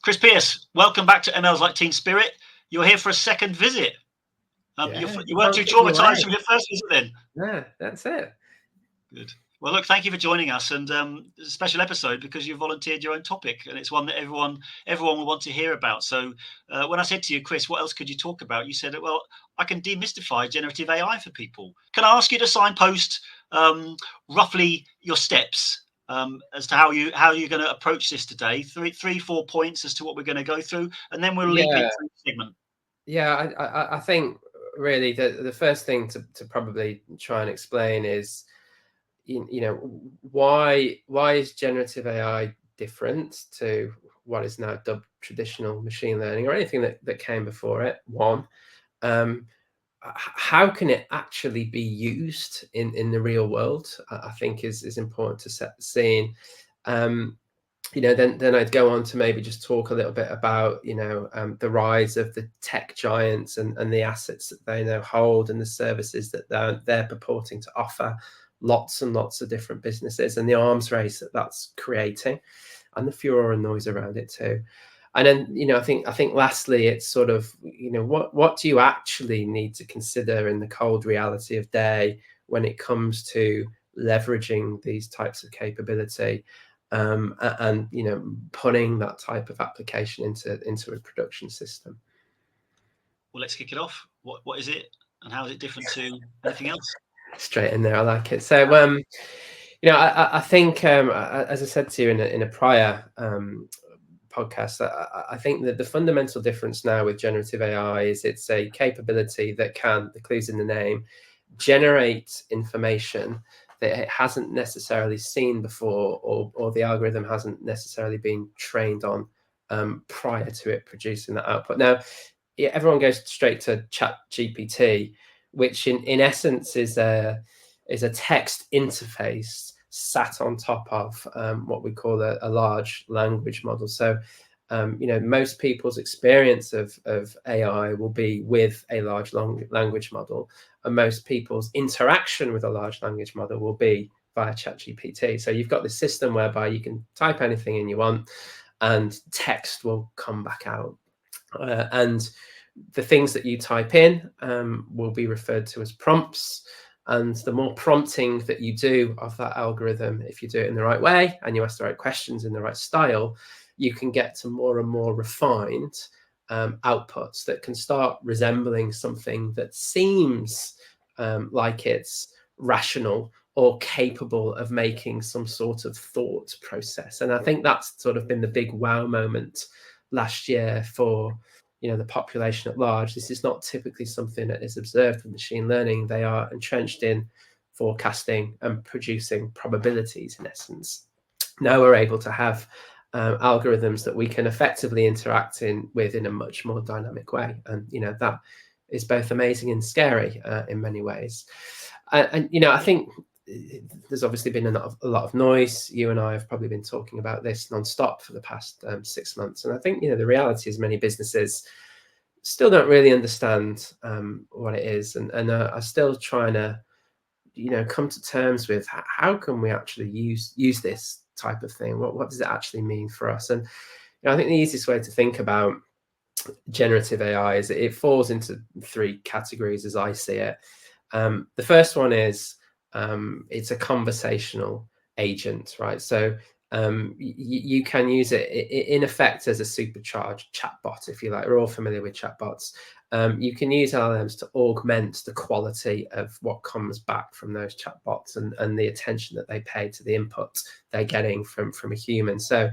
Chris Pierce, welcome back to ML's Like Teen Spirit. You're here for a second visit. You weren't too traumatized from your first visit then? No, that's it. Good. Well, look, thank you for joining us, and it's a special episode because you volunteered your own topic, and it's one that everyone will want to hear about. So when I said to you, Chris, what else could you talk about? You said, well, I can demystify generative AI for people. Can I ask you to signpost roughly your steps as to how you're going to approach this today? Three, 4 points as to what we're going to go through, and then we'll leap into the segment. Yeah, I think really the first thing to probably try and explain is, why is generative AI different to what is now dubbed traditional machine learning or anything that came before it? One, how can it actually be used in the real world? I think is important to set the scene. Then I'd go on to maybe just talk a little bit about, the rise of the tech giants and the assets that they now hold and the services that they're purporting to offer lots and lots of different businesses, and the arms race that's creating, and the furor and noise around it too. And then, I think lastly, it's sort of, what do you actually need to consider in the cold reality of day when it comes to leveraging these types of capability, and putting that type of application into a production system. Well, let's kick it off. What is it, and how is it different to anything else? Straight in there, I like it. So, I think, as I said to you in a prior podcast, I think that the fundamental difference now with generative AI is it's a capability that can, the clue's in the name, generate information that it hasn't necessarily seen before, or the algorithm hasn't necessarily been trained on prior to it producing that output. Now, everyone goes straight to ChatGPT, which in essence is a text interface sat on top of what we call a large language model. So, most people's experience of AI will be with a large language model, and most people's interaction with a large language model will be via ChatGPT. So you've got this system whereby you can type anything in you want, and text will come back out. And the things that you type in will be referred to as prompts. And the more prompting that you do of that algorithm, if you do it in the right way and you ask the right questions in the right style, you can get to more and more refined outputs that can start resembling something that seems like it's rational or capable of making some sort of thought process. And I think that's sort of been the big wow moment last year for the population at large. This is not typically something that is observed with machine learning. They are entrenched in forecasting and producing probabilities, in essence. Now we're able to have algorithms that we can effectively interact with in a much more dynamic way. And, that is both amazing and scary in many ways. And I think there's obviously been a lot of noise. You and I have probably been talking about this nonstop for the past 6 months. And I think, the reality is many businesses still don't really understand what it is, and are still trying to, come to terms with how can we actually use this type of thing? What does it actually mean for us? And I think the easiest way to think about generative AI is it falls into 3 categories as I see it. The first one is it's a conversational agent, right? So you can use it in effect as a supercharged chatbot, if you like. We're all familiar with chatbots. You can use LLMs to augment the quality of what comes back from those chatbots and the attention that they pay to the input they're getting from a human. So,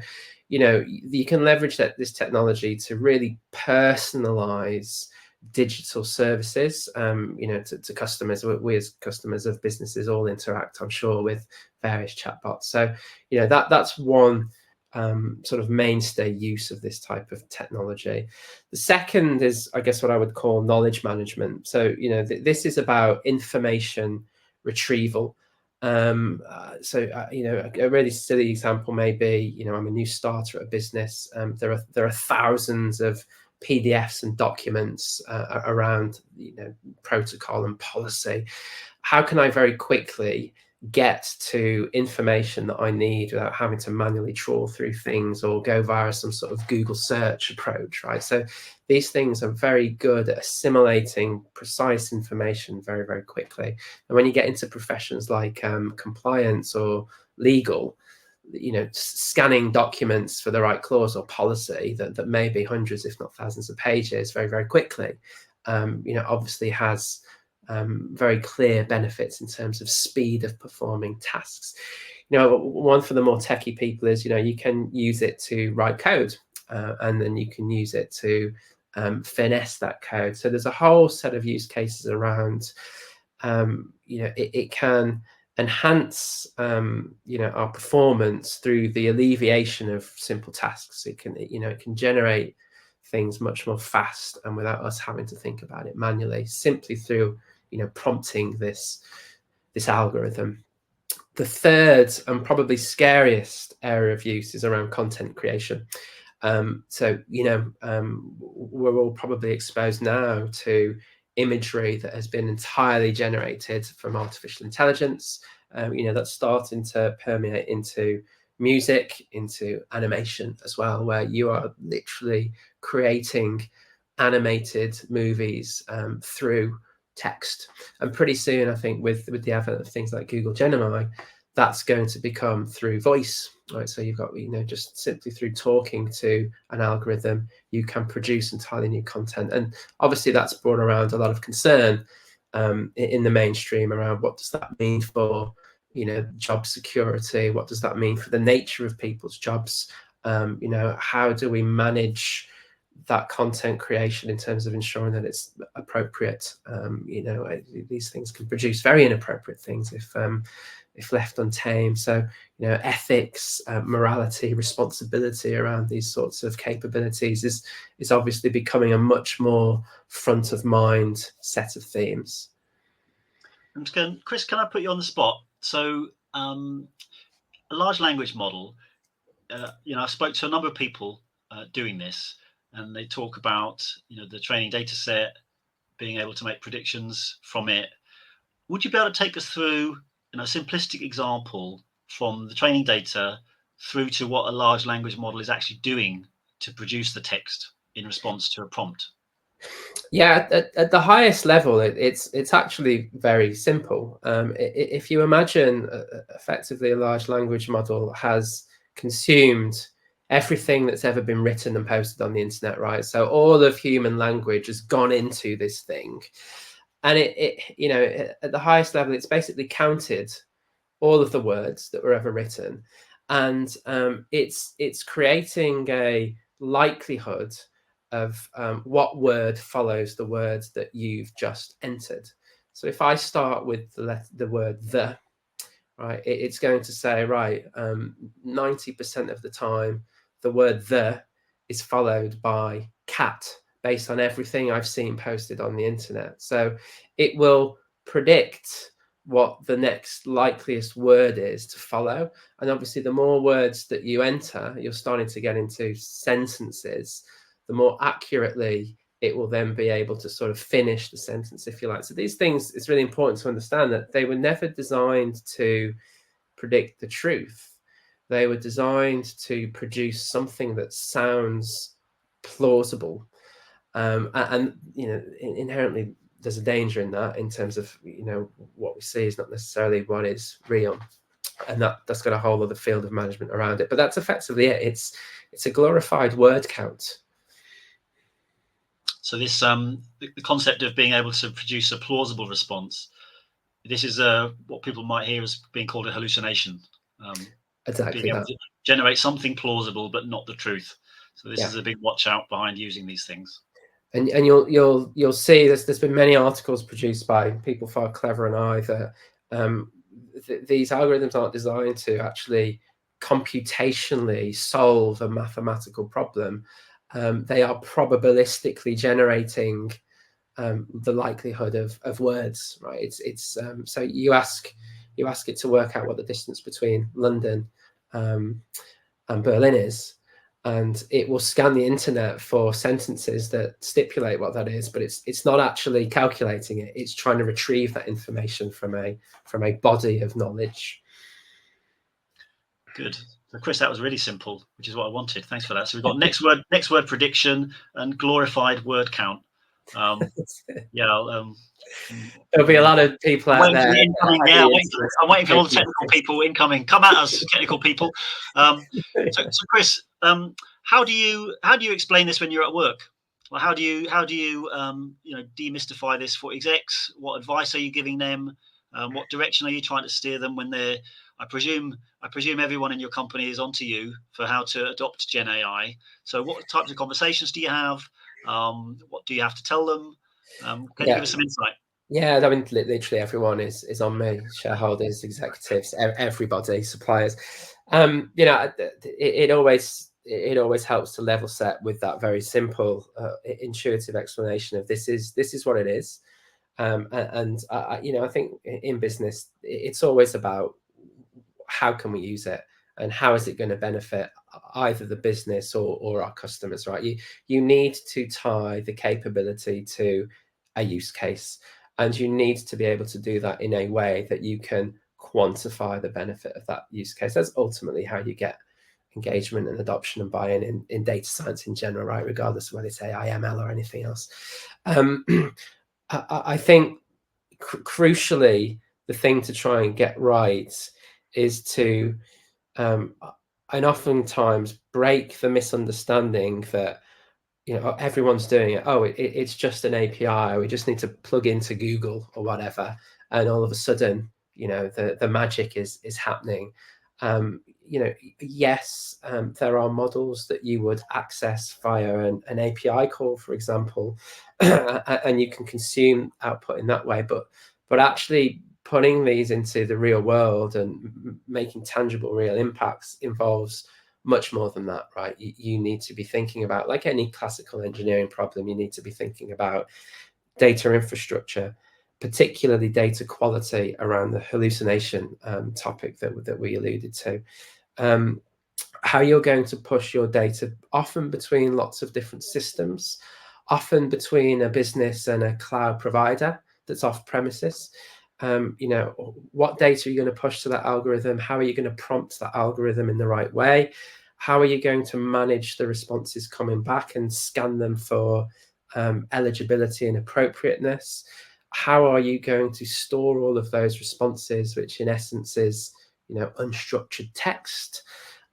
you can leverage this technology to really personalize digital services, to customers. We as customers of businesses all interact, I'm sure, with various chatbots. So, that's one sort of mainstay use of this type of technology. The second is, I guess, what I would call knowledge management. So, this is about information retrieval. A really silly example may be, I'm a new starter at a business. There are thousands of PDFs and documents around, protocol and policy. How can I very quickly get to information that I need without having to manually trawl through things or go via some sort of Google search approach, right? So these things are very good at assimilating precise information very, very quickly. And when you get into professions like compliance or legal, scanning documents for the right clause or policy that may be hundreds, if not thousands of pages very, very quickly, obviously has very clear benefits in terms of speed of performing tasks. One for the more techie people is, you can use it to write code, and then you can use it to finesse that code. So there's a whole set of use cases around, it can enhance our performance through the alleviation of simple tasks. It can generate things much more fast and without us having to think about it manually, simply through prompting this algorithm. The third and probably scariest area of use is around content creation. We're all probably exposed now to imagery that has been entirely generated from artificial intelligence. That's starting to permeate into music, into animation as well, where you are literally creating animated movies through text. And pretty soon, I think, with the advent of things like Google Gemini, that's going to become through voice, right? So you've got, just simply through talking to an algorithm, you can produce entirely new content. And obviously that's brought around a lot of concern in the mainstream around what does that mean for, job security? What does that mean for the nature of people's jobs? How do we manage that content creation in terms of ensuring that it's appropriate? These things can produce very inappropriate things if left untamed. So, ethics, morality, responsibility around these sorts of capabilities is obviously becoming a much more front of mind set of themes. And Chris, can I put you on the spot? So, a large language model, I spoke to a number of people doing this, and they talk about, the training data set, being able to make predictions from it. Would you be able to take us through, a simplistic example from the training data through to what a large language model is actually doing to produce the text in response to a prompt? Yeah, at the highest level, it's actually very simple. If you imagine effectively a large language model has consumed everything that's ever been written and posted on the internet, right? So all of human language has gone into this thing, and at the highest level, it's basically counted all of the words that were ever written, and it's creating a likelihood of what word follows the words that you've just entered. So if I start with the word the, right, it's going to say, right, 90% of the time, the word the is followed by cat based on everything I've seen posted on the internet. So it will predict what the next likeliest word is to follow. And obviously, the more words that you enter, you're starting to get into sentences, the more accurately it will then be able to sort of finish the sentence, if you like. So these things, it's really important to understand that they were never designed to predict the truth. They were designed to produce something that sounds plausible. And inherently, there's a danger in that, in terms of, what we see is not necessarily what is real. And that's got a whole other field of management around it. But that's effectively it. It's a glorified word count. So this the concept of being able to produce a plausible response, this is what people might hear as being called a hallucination. Exactly being able that. to generate something plausible but not the truth. So this Yeah. is a big watch out behind using these things. And you'll see there's been many articles produced by people far cleverer than I that these algorithms aren't designed to actually computationally solve a mathematical problem. They are probabilistically generating the likelihood of words, right? It's so you ask it to work out what the distance between London and Berlin is, and it will scan the internet for sentences that stipulate what that is, but it's not actually calculating it. It's trying to retrieve that information from a body of knowledge. Good. So Chris, that was really simple, which is what I wanted. Thanks for that. So we've got next word prediction and glorified word count. Yeah, there'll be a lot of people out there. I'm waiting for all the technical people incoming. Come at us, technical people. So Chris, how do you explain this when you're at work? Well, how do you demystify this for execs? What advice are you giving them? What direction are you trying to steer them when they're? I presume everyone in your company is onto you for how to adopt Gen AI. So what types of conversations do you have? What do you have to tell them? Can you give us some insight? Yeah, I mean, literally everyone is on me. Shareholders, executives, everybody, suppliers. It always helps to level set with that very simple, intuitive explanation of this is what it is. I think in business, it's always about how can we use it and how is it going to benefit either the business or our customers, right? You need to tie the capability to a use case, and you need to be able to do that in a way that you can quantify the benefit of that use case. That's ultimately how you get engagement and adoption and buy-in in data science in general, right? Regardless of whether it's AI, ML, or anything else. I think crucially, the thing to try and get right is to, and oftentimes break the misunderstanding that everyone's doing it. Oh, it's just an API. We just need to plug into Google or whatever, and all of a sudden, the magic is happening. Yes, there are models that you would access via an API call, for example, and you can consume output in that way. But actually putting these into the real world and making tangible, real impacts involves much more than that, right? You need to be thinking about, like any classical engineering problem, you need to be thinking about data infrastructure, particularly data quality around the hallucination topic that we alluded to. How you're going to push your data, often between lots of different systems, often between a business and a cloud provider that's off premises. What data are you going to push to that algorithm? How are you going to prompt that algorithm in the right way? How are you going to manage the responses coming back and scan them for eligibility and appropriateness? How are you going to store all of those responses, which in essence is unstructured text?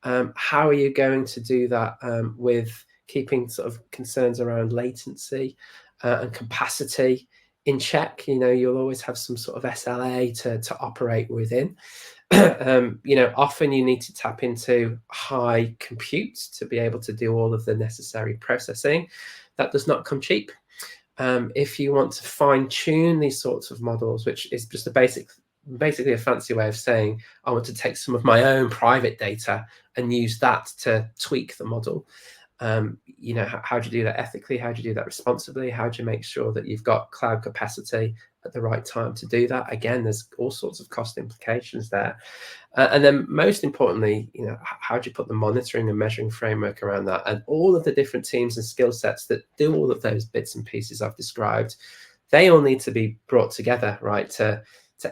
How are you going to do that with keeping sort of concerns around latency and capacity in check? You'll always have some sort of SLA to operate within. Often you need to tap into high compute to be able to do all of the necessary processing. That does not come cheap. If you want to fine tune these sorts of models, which is just basically a fancy way of saying I want to take some of my own private data and use that to tweak the model. How do you do that ethically? How do you do that responsibly? How do you make sure that you've got cloud capacity at the right time to do that? Again, there's all sorts of cost implications there. And then most importantly, how do you put the monitoring and measuring framework around that? And all of the different teams and skill sets that do all of those bits and pieces I've described, they all need to be brought together, right, to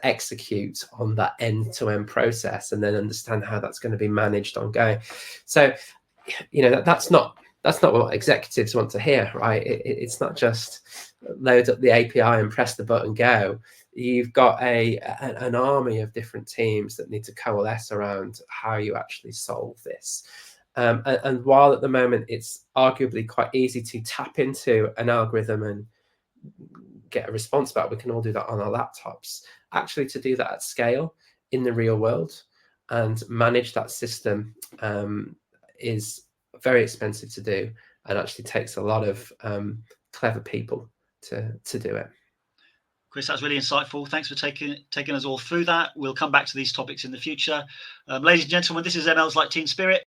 execute on that end-to-end process and then understand how that's going to be managed ongoing. So, that's not what executives want to hear, right? It's not just load up the API and press the button, go. You've got an army of different teams that need to coalesce around how you actually solve this. And while at the moment it's arguably quite easy to tap into an algorithm and get a response back, we can all do that on our laptops. Actually, to do that at scale in the real world and manage that system is very expensive to do, and actually takes a lot of clever people to do it. Chris, that's really insightful. Thanks for taking us all through that. We'll come back to these topics in the future. Ladies and gentlemen, this is ML's Like Team Spirit.